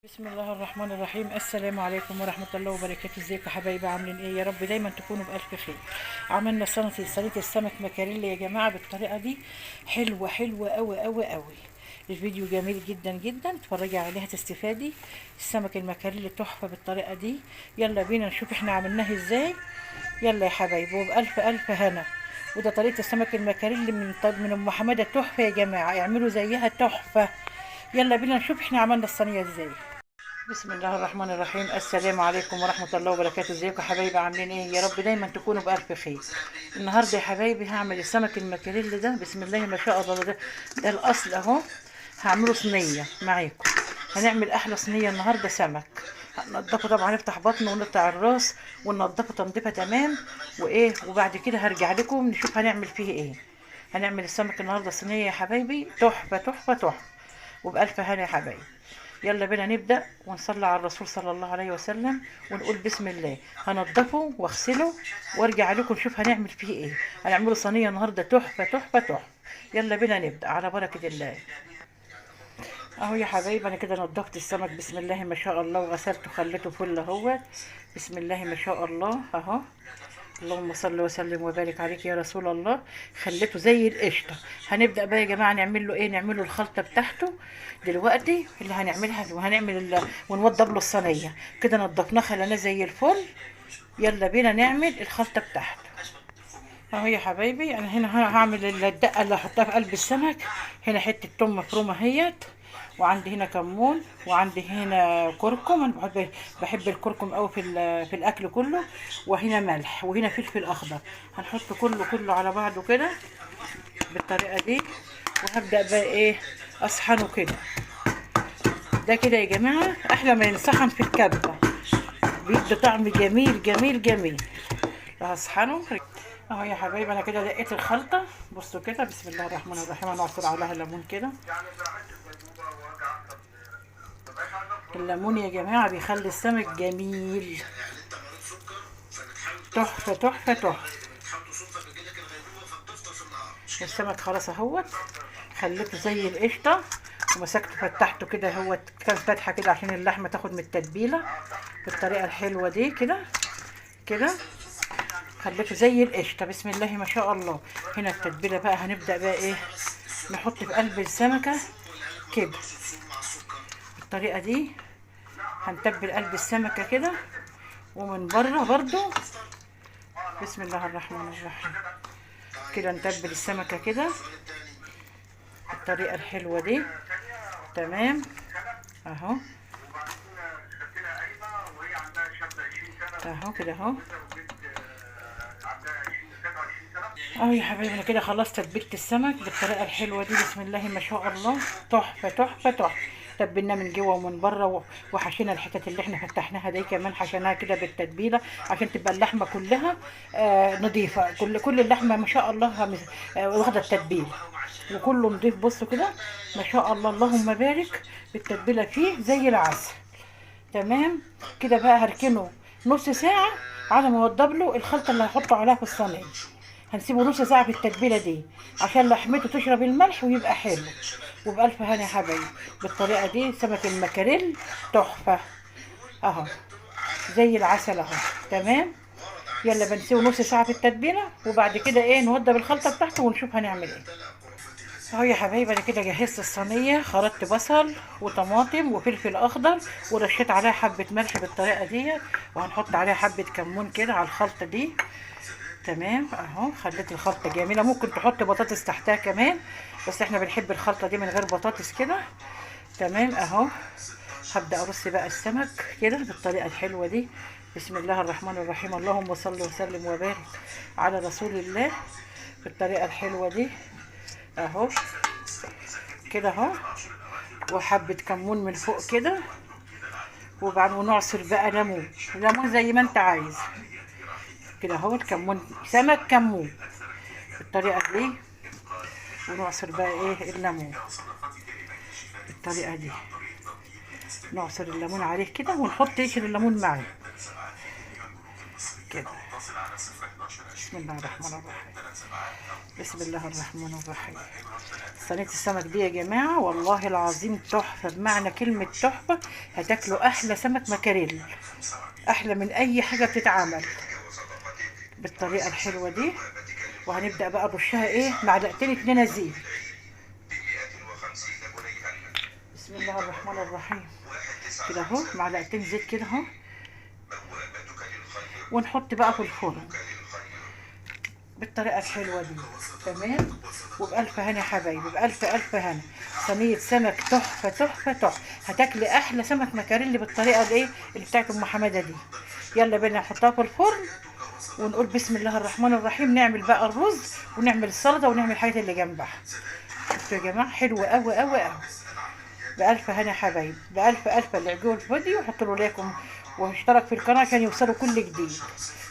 بسم الله الرحمن الرحيم. السلام عليكم ورحمة الله وبركاته. ازيكم يا حبايبي؟ عاملين ايه؟ يا رب دايما تكونوا بألف خير. عملنا صينية السمك مكاريلي يا جماعة بالطريقة دي، حلوة حلوة قوي قوي قوي. الفيديو جميل جدا جدا، اتفرجي عليها تستفادي. السمك المكاريلي تحفة بالطريقة دي. يلا بينا نشوف احنا عملناها ازاي. يلا يا حبايبي، وبألف ألف هنا. وده طريقة السمك المكاريلي من ام حمادة، تحفة يا جماعة، اعملوا زيها تحفة. يلا بينا نشوف احنا عملنا الصينية ازاي. بسم الله الرحمن الرحيم. السلام عليكم ورحمة الله وبركاته. ازيكم يا حبايبي؟ عاملين ايه؟ يا رب دايما تكونوا بألف خير. النهارده يا حبايبي هعمل السمك المكاريل ده، بسم الله ما شاء الله. ده الأصل اهو. هعمله صينية معاكم. هنعمل أحلى صينية النهارده سمك. هنضفه طبعا، نفتح بطنه ونقطع الراس وننضفه تنظيفة تمام. وايه، وبعد كده هرجع لكم نشوف هنعمل فيه ايه. هنعمل السمك النهارده صينية يا حبايبي، تحفة تحفة تحفة. وبألف هنا يا حبايبي. يلا بينا نبدأ ونصلي على الرسول صلى الله عليه وسلم ونقول بسم الله. هنضفه واغسله وارجع لكم نشوف هنعمل فيه ايه. هنعمله صينية النهارده تحفة تحفة تحفة. يلا بينا نبدأ على بركة الله. اهو يا حبايبي، انا كده نضفت السمك بسم الله ما شاء الله، وغسلته خليته فل اهوت. بسم الله ما شاء الله اهو. اللهم صل وسلم وبارك عليك يا رسول الله. خليته زي القشطه. هنبدا بقى يا جماعه نعمل له ايه، نعمل له الخلطه بتاعته دلوقتي اللي هنعملها، ونوضب له الصينيه كده. نضفناه خليناه زي الفل. يلا بينا نعمل الخلطه بتاعته. اهو يا حبايبي، انا هنا هعمل الدقه اللي هحطها في قلب السمك. هنا حته توم مفرومه اهيت، وعندي هنا كمون، وعندي هنا كركم. انا بحب الكركم قوي في الاكل كله. وهنا ملح، وهنا فلفل اخضر. هنحط كله على بعضه كده بالطريقه دي. وهبدا بقى ايه، اصحنه كده. ده كده يا جماعه احلى ما ينصحن في الكبه، بيدي طعم جميل جميل جميل. هصحنه اهو يا حبايبي. انا كده دقيت الخلطه. بصوا كده، بسم الله الرحمن الرحيم. انا اعصر عليها الليمون كده. الليمون يا جماعه بيخلي السمك جميل، تحفه تحفه تحفه. السمك خلاص اهوت، خليته زي القشطه ومسكته فتحته كده اهوت، كان فتحه كده عشان اللحمه تاخد من التتبيله بالطريقه الحلوه دي كده كده. خليته زي القشطه بسم الله ما شاء الله. هنا التتبيله بقى، هنبدا بقى ايه، نحط في قلب السمكه كده بالطريقه دي. هنتبل قلب السمكه كده ومن بره برضو. بسم الله الرحمن الرحيم. كده نتبل السمكه كده بالطريقه الحلوه دي. تمام اهو اهو كده اهو. اهو يا حبايبي، انا كده خلاص تتبيلت السمك بالطريقه الحلوه دي بسم الله ما شاء الله. تحفه تحفه تحفه. تبلناه من جوه ومن بره، وحشينا الحتت اللي احنا فتحناها دي كمان، حشيناها كده بالتتبيله عشان تبقى اللحمه كلها نظيفه. كل اللحمه ما شاء الله واخده التتبيله وكله نضيف. بصوا كده ما شاء الله، اللهم بارك. بالتتبيله فيه زي العسل. تمام كده بقى. هركنه نص ساعه على ما اوضب له الخلطه اللي هحطه عليها في الصينيه. هنسيبه نص ساعة في التتبيلة دي عشان لحمته تشرب الملح ويبقى حلو. وبألف هنا يا حبايبي. بالطريقة دي سمك المكاريل تحفة اهو، زي العسل اهو. تمام. يلا بنسيبه نص ساعة في التتبيلة، وبعد كده ايه، نوضب الخلطة بتاعته ونشوف هنعمل ايه. اهو يا حبايبي، انا كده جهزت الصينية. خرطت بصل وطماطم وفلفل اخضر، ورشيت عليها حبة ملح بالطريقة دي. وهنحط عليها حبة كمون كده على الخلطة دي. تمام اهو. خليت الخلطه جميله، ممكن تحط بطاطس تحتها كمان، بس احنا بنحب الخلطه دي من غير بطاطس كده. تمام اهو. هبدا ارص بقى السمك كده بالطريقه الحلوه دي. بسم الله الرحمن الرحيم. اللهم صل وسلم وبارك على رسول الله. بالطريقه الحلوه دي اهو كده اهو. وحبه كمون من فوق كده. وبعد ونعصر بقى ليمون زي ما انت عايز كده اهو. الكمون سمك كمون بالطريقه دي. ونعصر بقى ايه الليمون بالطريقه دي. نعصر الليمون عليه كده ونحط قشر الليمون معاه كده. بسم الله الرحمن الرحيم. بسم الله الرحمن الرحيم. صينية السمك دي يا جماعة والله العظيم تحفة، بمعنى كلمة تحفة. هتاكلوا أحلى سمك مكاريل، أحلى من أي حاجة بتتعمل بالطريقة الحلوة دي. وهنبدأ بقى نرشها إيه، معلقتين 2 زيت. بسم الله الرحمن الرحيم. كده اهو معلقتين زيت كده اهو، ونحط بقى في الفرن بالطريقه الحلوه دي. تمام. وبألف هنا يا حبايبي، بألف ألف هنا. صينيه سمك تحفه تحفه تحفه. هتاكلي احلى سمك مكاريلي بالطريقه الايه اللي بتاعت ام حماده دي. يلا بينا نحطها في الفرن ونقول بسم الله الرحمن الرحيم. نعمل بقى الرز ونعمل السلطه ونعمل الحاجات اللي جنبها. شفتوا يا جماعه، حلوه قوي قوي قوي. بألف هنا يا حبايبي، بألف ألف. اللي عجبه الفيديو حطوا له لايك واشترك في القناة عشان يوصلوا كل جديد.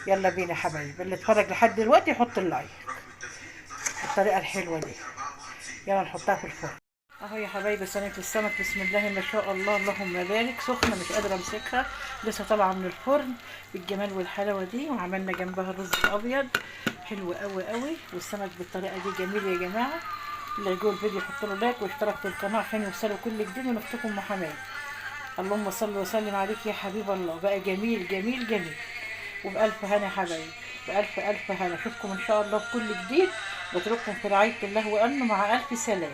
يلا بينا يا حبايبي، اللي اتفرج لحد دلوقتي يحط اللايك بالطريقة الحلوة دي. يلا نحطها في الفرن اهو يا حبايبي. صينية السمك بسم الله ما شاء الله اللهم بارك، سخنة مش قادرة امسكها، لسه طالعة من الفرن بالجمال والحلاوة دي. وعملنا جنبها الرز الابيض حلو قوي قوي، والسمك بالطريقة دي جميل يا جماعة. اللي يعجبه الفيديو يحط له لايك واشترك في القناه عشان يوصلوا كل جديد من اختكم ام حماد. اللهم صل وسلم عليك يا حبيب الله. بقى جميل جميل جميل. وبألف هنا يا حبايبي، بألف ألف هنا. اشوفكم ان شاء الله في كل جديد. بترككم في رعاية الله وأمنه، مع ألف سلام.